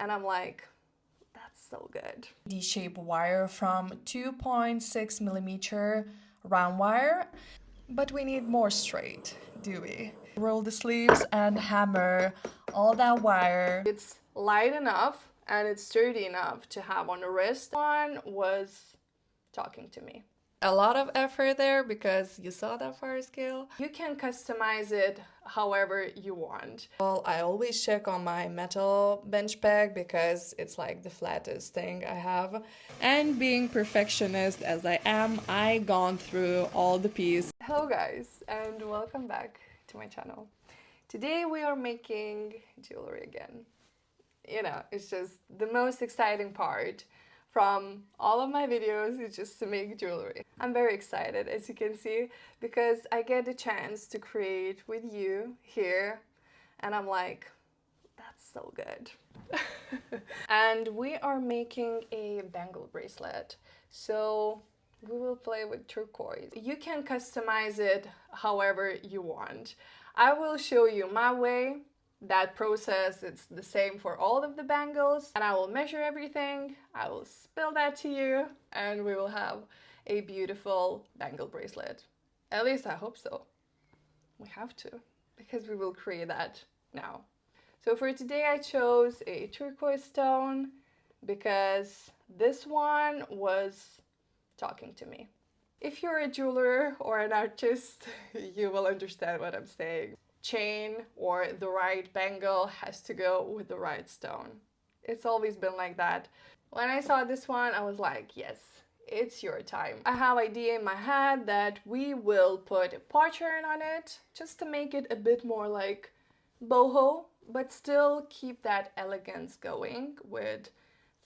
And I'm like, that's so good. D-shaped wire from 2.6 millimeter round wire, but we need more straight, do we? Roll the sleeves and hammer all that wire. It's light enough and it's sturdy enough to have on the wrist. One was talking to me. A lot of effort there because you saw that fire scale. You can customize it however you want. Well, I always check on my metal bench peg because it's like the flattest thing I have. And being perfectionist as I am, I gone through all the pieces. Hello guys and welcome back to my channel. Today we are making jewelry again. You know, it's just the most exciting part from all of my videos is just to make jewelry. I'm very excited, as you can see, because I get the chance to create with you here, and I'm like, that's so good. And we are making a bangle bracelet, so we will play with turquoise. You can customize it however you want. I will show you my way. That process, it's the same for all of the bangles, and I will measure everything, I will spill that to you, and we will have a beautiful bangle bracelet. At least I hope so. We have to, because we will create that now. So for today I chose a turquoise stone because this one was talking to me. If you're a jeweler or an artist, you will understand what I'm saying. Chain or the right bangle has to go with the right stone. It's always been like that. When I saw this one, I was like, yes, it's your time. I have an idea in my head that we will put a pattern on it just to make it a bit more like boho, but still keep that elegance going with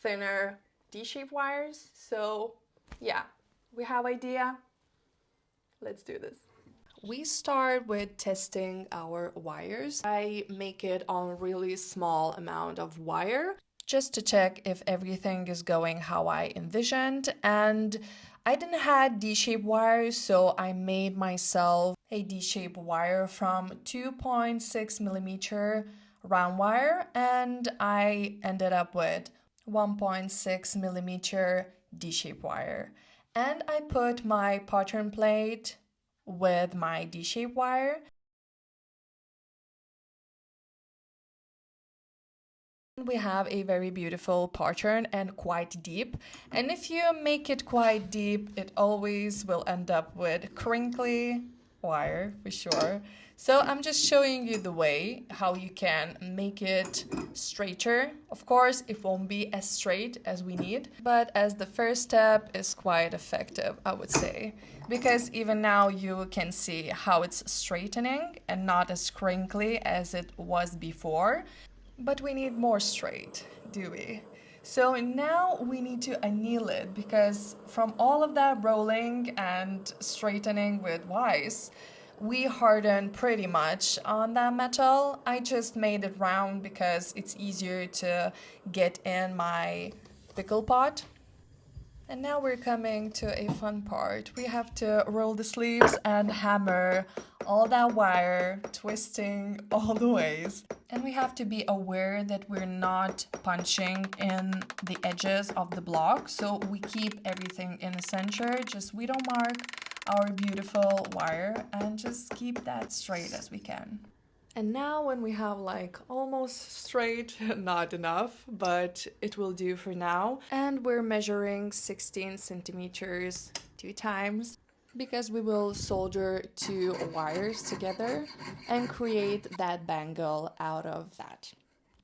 thinner D-shaped wires. So yeah, we have idea. Let's do this. We start with testing our wires. I make it on really small amount of wire just to check if everything is going how I envisioned. And I didn't have D-shaped wires, so I made myself a D-shaped wire from 2.6 millimeter round wire, and I ended up with 1.6 millimeter D-shaped wire. And I put my pattern plate with my D-shaped wire. We have a very beautiful pattern and quite deep, and if you make it quite deep, it always will end up with crinkly wire for sure. So I'm just showing you the way how you can make it straighter. Of course, it won't be as straight as we need, but as the first step is quite effective, I would say, because even now you can see how it's straightening and not as crinkly as it was before. But we need more straight, do we? So now we need to anneal it, because from all of that rolling and straightening with wires, we hardened pretty much on that metal. I just made it round because it's easier to get in my pickle pot. And now we're coming to a fun part. We have to roll the sleeves and hammer all that wire, twisting all the ways. And we have to be aware that we're not punching in the edges of the block, so we keep everything in the center. Just we don't mark our beautiful wire, and just keep that straight as we can. And now when we have like almost straight, not enough, but it will do for now. And we're measuring 16 centimeters 2 times because we will solder 2 wires together and create that bangle out of that.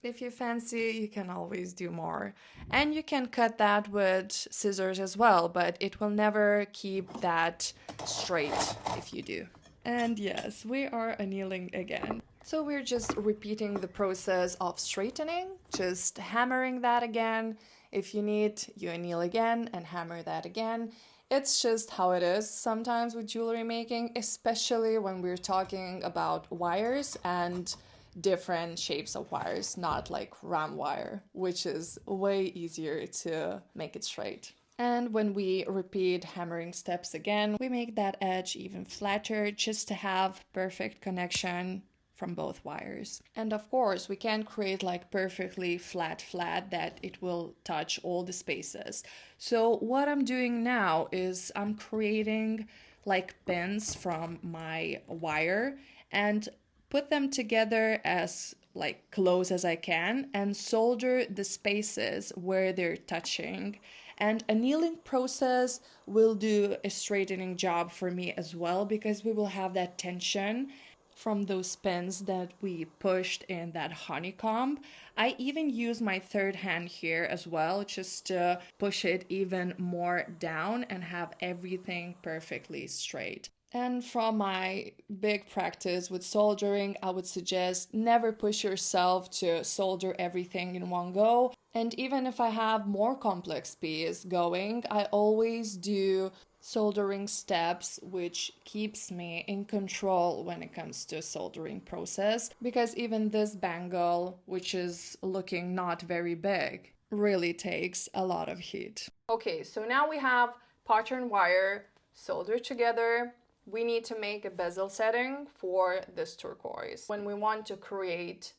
If you fancy, you can always do more. And you can cut that with scissors as well, but it will never keep that straight if you do. And yes, we are annealing again. So we're just repeating the process of straightening, just hammering that again. If you need, you anneal again and hammer that again. It's just how it is sometimes with jewelry making, especially when we're talking about wires and different shapes of wires, not like round wire, which is way easier to make it straight. And when we repeat hammering steps again, we make that edge even flatter just to have perfect connection from both wires. And of course, we can't create like perfectly flat that it will touch all the spaces. So what I'm doing now is I'm creating like pins from my wire and put them together as like close as I can and solder the spaces where they're touching. And a annealing process will do a straightening job for me as well, because we will have that tension from those pins that we pushed in that honeycomb. I even use my third hand here as well, just to push it even more down and have everything perfectly straight. And from my big practice with soldering, I would suggest never push yourself to solder everything in one go. And even if I have more complex piece going, I always do soldering steps, which keeps me in control when it comes to soldering process, because even this bangle, which is looking not very big, really takes a lot of heat. Okay, so now we have pattern wire soldered together. We need to make a bezel setting for this turquoise. When we want to create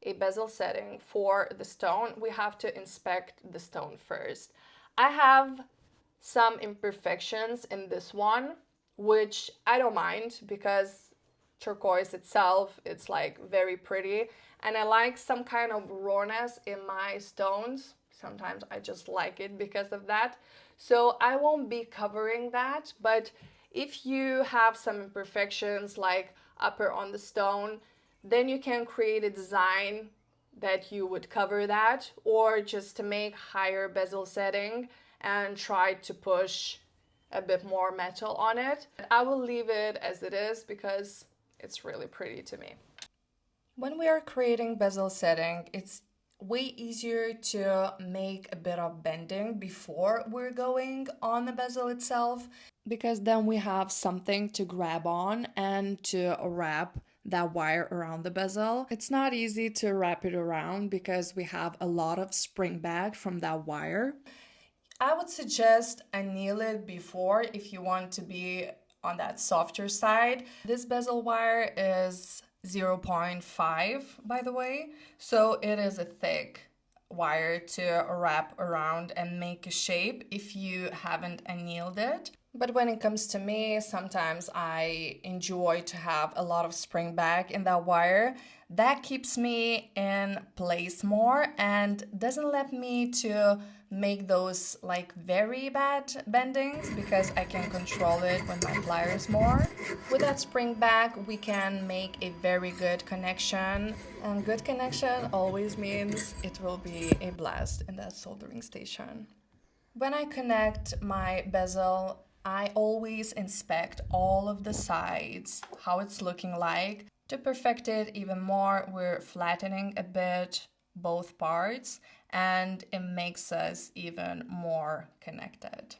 a bezel setting for the stone, we have to inspect the stone first. I have some imperfections in this one, which I don't mind because turquoise itself, it's like very pretty, and I like some kind of rawness in my stones. Sometimes I just like it because of that. So I won't be covering that, but if you have some imperfections like upper on the stone, then you can create a design that you would cover that, or just to make higher bezel setting and try to push a bit more metal on it. I will leave it as it is because it's really pretty to me. When we are creating bezel setting, it's way easier to make a bit of bending before we're going on the bezel itself, because then we have something to grab on and to wrap that wire around the bezel. It's not easy to wrap it around because we have a lot of spring back from that wire. I would suggest anneal it before if you want to be on that softer side. This bezel wire is 0.5, by the way, so it is a thick wire to wrap around and make a shape if you haven't annealed it. But when it comes to me, sometimes I enjoy to have a lot of spring back in that wire. That keeps me in place more and doesn't let me to make those like very bad bendings, because I can control it with my pliers more. With that spring back, we can make a very good connection, and good connection always means it will be a blast in that soldering station. When I connect my bezel, I always inspect all of the sides, how it's looking like. To perfect it even more, we're flattening a bit both parts, and it makes us even more connected.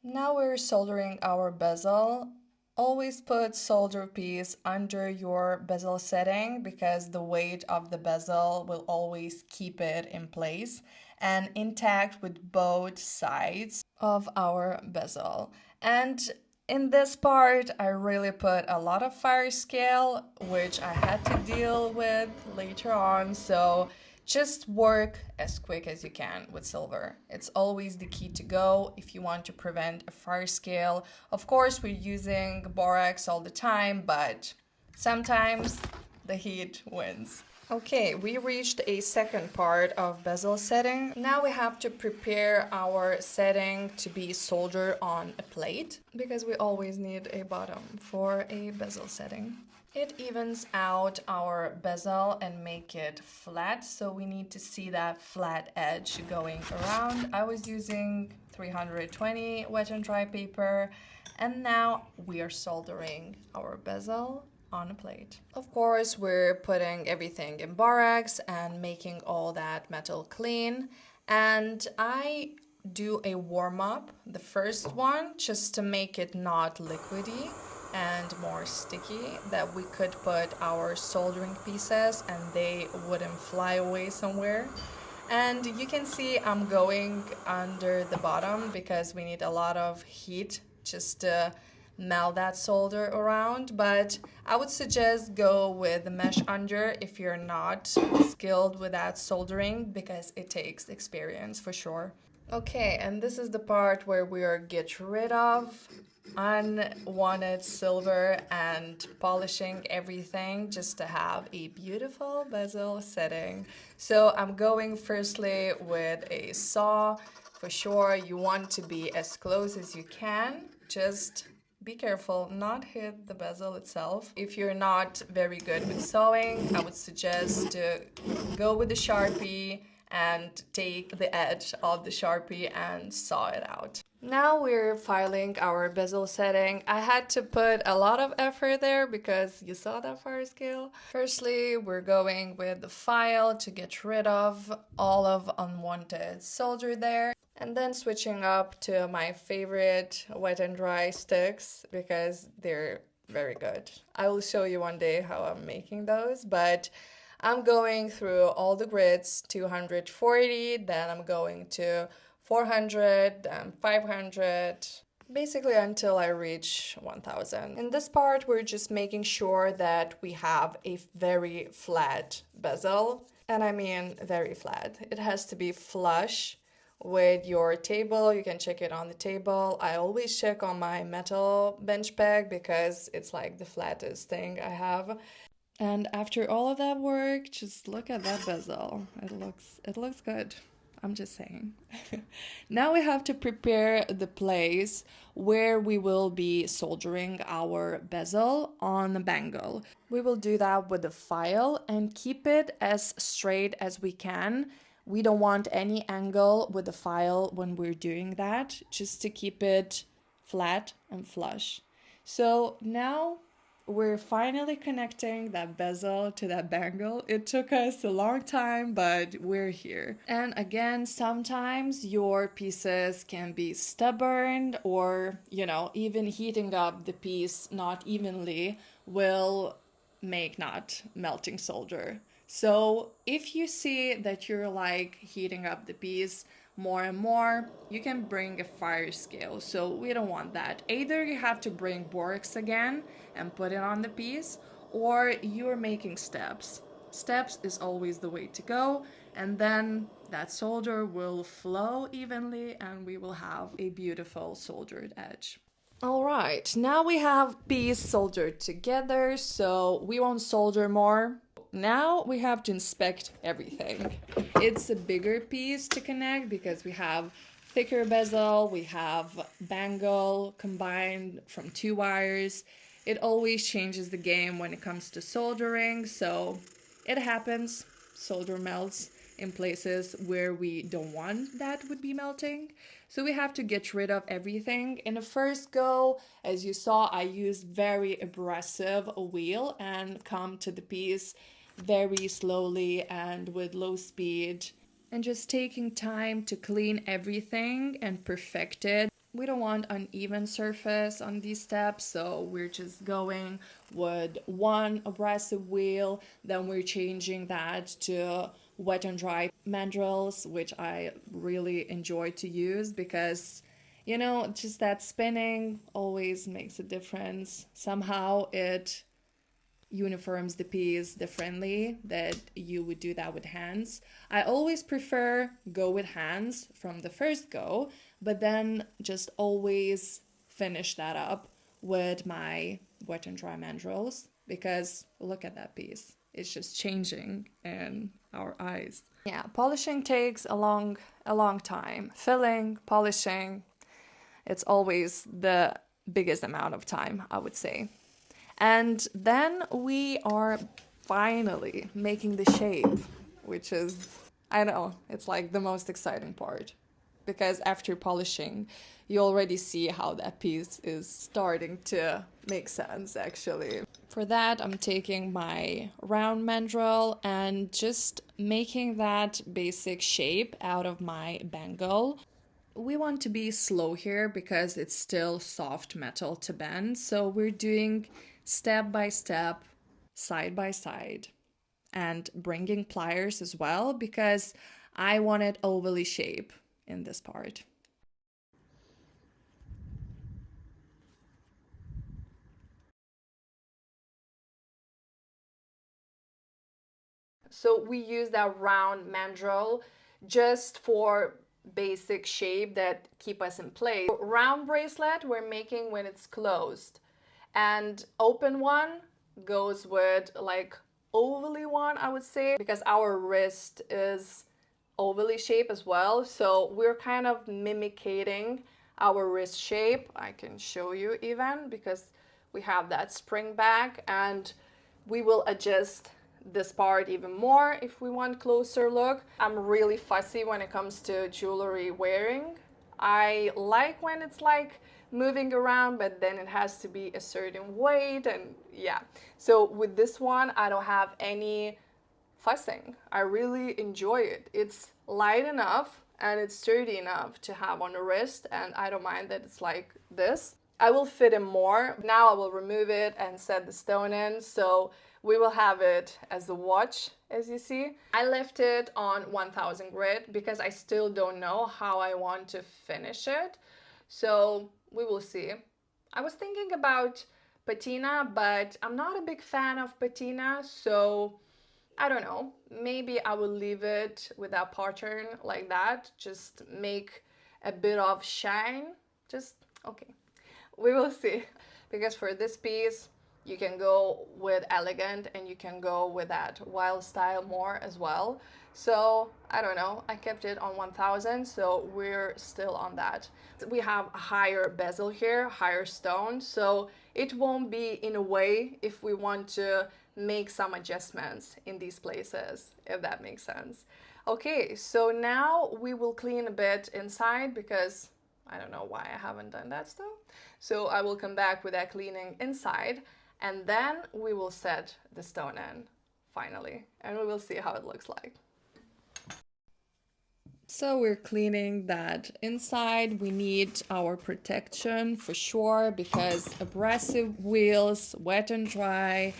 Now we're soldering our bezel. Always put solder piece under your bezel setting, because the weight of the bezel will always keep it in place and intact with both sides of our bezel. And in this part, I really put a lot of fire scale, which I had to deal with later on. So just work as quick as you can with silver. It's always the key to go if you want to prevent a fire scale. Of course, we're using borax all the time, but sometimes the heat wins. Okay, we reached a second part of bezel setting. Now we have to prepare our setting to be soldered on a plate, because we always need a bottom for a bezel setting. It evens out our bezel and make it flat, so we need to see that flat edge going around. I was using 320 wet and dry paper, and now we are soldering our bezel on a plate. Of course, we're putting everything in borax and making all that metal clean, and I do a warm-up, the first one, just to make it not liquidy and more sticky, that we could put our soldering pieces and they wouldn't fly away somewhere. And you can see I'm going under the bottom because we need a lot of heat just to melt that solder around, but I would suggest go with the mesh under if you're not skilled with that soldering, because it takes experience for sure. Okay, and this is the part where we are get rid of unwanted silver and polishing everything just to have a beautiful bezel setting. So I'm going firstly with a saw. For sure, you want to be as close as you can. Just be careful, not hit the bezel itself. If you're not very good with sewing, I would suggest to go with the Sharpie and take the edge of the Sharpie and saw it out. Now we're filing our bezel setting. I had to put a lot of effort there because you saw that fire scale. Firstly, we're going with the file to get rid of all of unwanted solder there. And then switching up to my favorite wet and dry sticks because they're very good. I will show you one day how I'm making those, but I'm going through all the grids, 240, then I'm going to 400, then 500, basically until I reach 1000. In this part, we're just making sure that we have a very flat bezel, and I mean very flat. It has to be flush with your table. You can check it on the table. I always check on my metal bench peg because it's like the flattest thing I have. And after all of that work, just look at that bezel. It looks good. I'm just saying. Now we have to prepare the place where we will be soldering our bezel on the bangle. We will do that with the file and keep it as straight as we can. We don't want any angle with the file when we're doing that, just to keep it flat and flush. So now we're finally connecting that bezel to that bangle. It took us a long time, but we're here. And again, sometimes your pieces can be stubborn, or, even heating up the piece not evenly will make not melting solder. So if you see that you're like heating up the piece more and more, you can bring a fire scale. So we don't want that. Either you have to bring borax again and put it on the piece, or you're making steps. Steps is always the way to go, and then that solder will flow evenly and we will have a beautiful soldered edge. All right, now we have piece soldered together, so we won't solder more. Now we have to inspect everything. It's a bigger piece to connect because we have thicker bezel, we have bangle combined from 2 wires. It always changes the game when it comes to soldering, so it happens. Solder melts in places where we don't want that would be melting. So we have to get rid of everything. In the first go, as you saw, I used very aggressive wheel and come to the piece very slowly and with low speed, and just taking time to clean everything and perfect it. We don't want uneven surface on these steps, so we're just going with one abrasive wheel, then we're changing that to wet and dry mandrels, which I really enjoy to use because, just that spinning always makes a difference. Somehow it uniforms the piece differently that you would do that with hands. I always prefer go with hands from the first go, but then just always finish that up with my wet and dry mandrels, because look at that piece. It's just changing in our eyes. Yeah, polishing takes a long time. Filling, polishing, it's always the biggest amount of time, I would say. And then we are finally making the shape, which is, I know, it's like the most exciting part. Because after polishing, you already see how that piece is starting to make sense, actually. For that, I'm taking my round mandrel and just making that basic shape out of my bangle. We want to be slow here because it's still soft metal to bend, so we're doing step by step, side by side, and bringing pliers as well because I want it ovally shape in this part. So we use that round mandrel just for basic shape that keep us in place. Round bracelet we're making when it's closed, and open one goes with like ovally one, I would say, because our wrist is ovally shaped as well. So we're kind of mimicking our wrist shape. I can show you even because we have that spring back, and we will adjust this part even more if we want closer look. I'm really fussy when it comes to jewelry wearing. I like when it's like moving around, but then it has to be a certain weight, and yeah. So with this one, I don't have any fussing. I really enjoy it. It's light enough and it's sturdy enough to have on the wrist, and I don't mind that it's like this. I will fit in more. Now I will remove it and set the stone in, so we will have it as a watch, as you see. I left it on 1000 grit because I still don't know how I want to finish it, so we will see. I was thinking about patina, but I'm not a big fan of patina, so I don't know. Maybe I will leave it with that pattern like that. Just make a bit of shine. Just okay. We will see. Because for this piece, you can go with elegant and you can go with that wild style more as well. So I don't know. I kept it on 1000, so we're still on that. We have a higher bezel here, higher stone, so it won't be in a way if we want to make some adjustments in these places, if that makes sense. Okay, so now we will clean a bit inside because I don't know why I haven't done that still. So I will come back with that cleaning inside, and then we will set the stone in finally, and we will see how it looks like. So we're cleaning that inside. We need our protection for sure because abrasive wheels, wet and dry,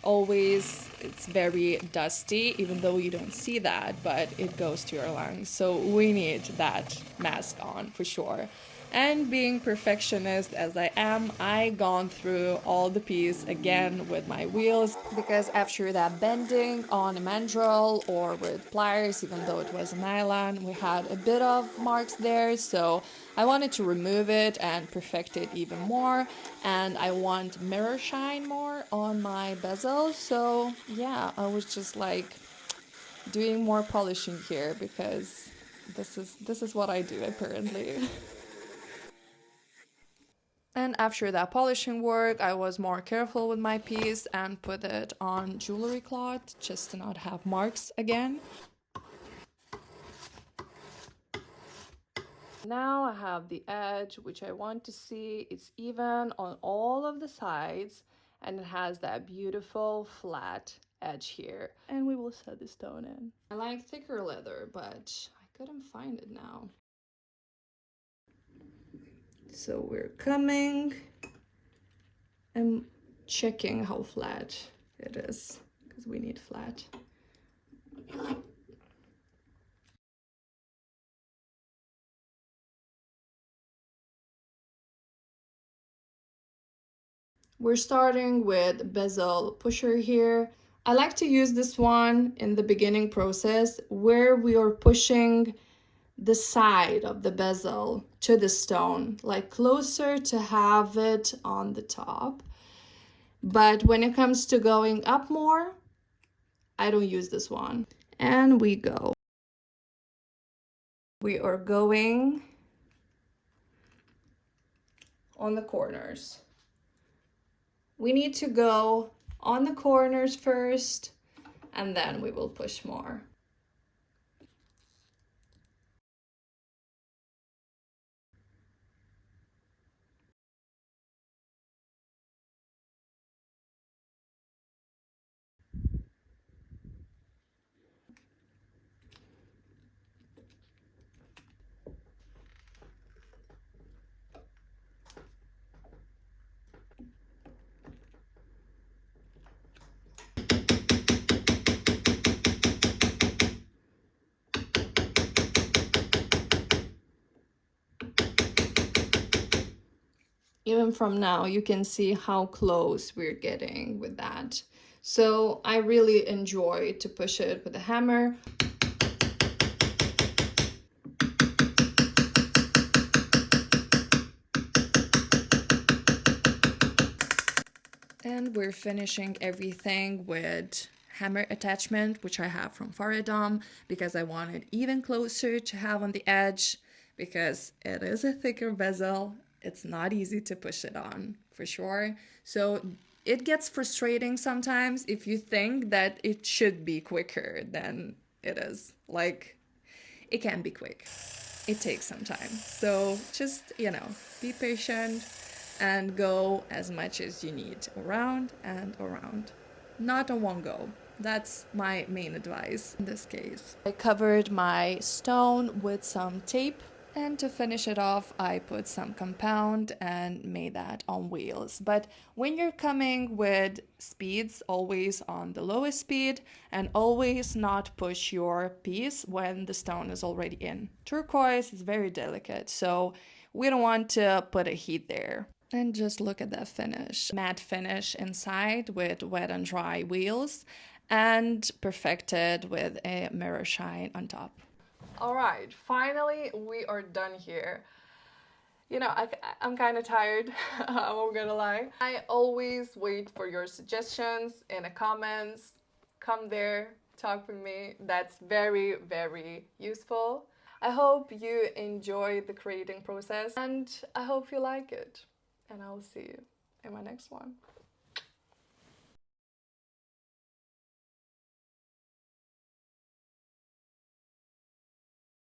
always it's very dusty, even though you don't see that, but it goes to your lungs. So we need that mask on for sure. And being perfectionist as I am, I gone through all the piece again with my wheels because after that bending on a mandrel or with pliers, even though it was a nylon, we had a bit of marks there. So I wanted to remove it and perfect it even more. And I want mirror shine more on my bezel. So yeah, I was just like doing more polishing here because this is what I do apparently. And after that polishing work, I was more careful with my piece and put it on jewelry cloth just to not have marks again. Now I have the edge, which I want to see. It's even on all of the sides, and it has that beautiful flat edge here. And we will set the stone in. I like thicker leather, but I couldn't find it now. So we're coming and checking how flat it is because we need flat. We're starting with bezel pusher here. I like to use this one in the beginning process where we are pushing the side of the bezel to the stone, like closer to have it on the top. But when it comes to going up more, I don't use this one. And we go. We are going on the corners. We need to go on the corners first, and then we will push more. Even from now, you can see how close we're getting with that. So I really enjoy to push it with a hammer. And we're finishing everything with hammer attachment, which I have from Faradom, because I want it even closer to have on the edge, because it is a thicker bezel. It's not easy to push it on, for sure. So it gets frustrating sometimes if you think that it should be quicker than it is. Like, it can be quick. It takes some time. So just, be patient and go as much as you need, around and around. Not on one go. That's my main advice in this case. I covered my stone with some tape, and to finish it off, I put some compound and made that on wheels. But when you're coming with speeds, always on the lowest speed, and always not push your piece when the stone is already in. Turquoise is very delicate, so we don't want to put a heat there. And just look at that finish. Matte finish inside with wet and dry wheels, and perfected with a mirror shine on top. All right, finally we are done here. I'm kind of tired, I won't gonna lie. I always wait for your suggestions in the comments. Come there, talk with me. That's very, very useful. I hope you enjoy the creating process, and I hope you like it. And I'll see you in my next one.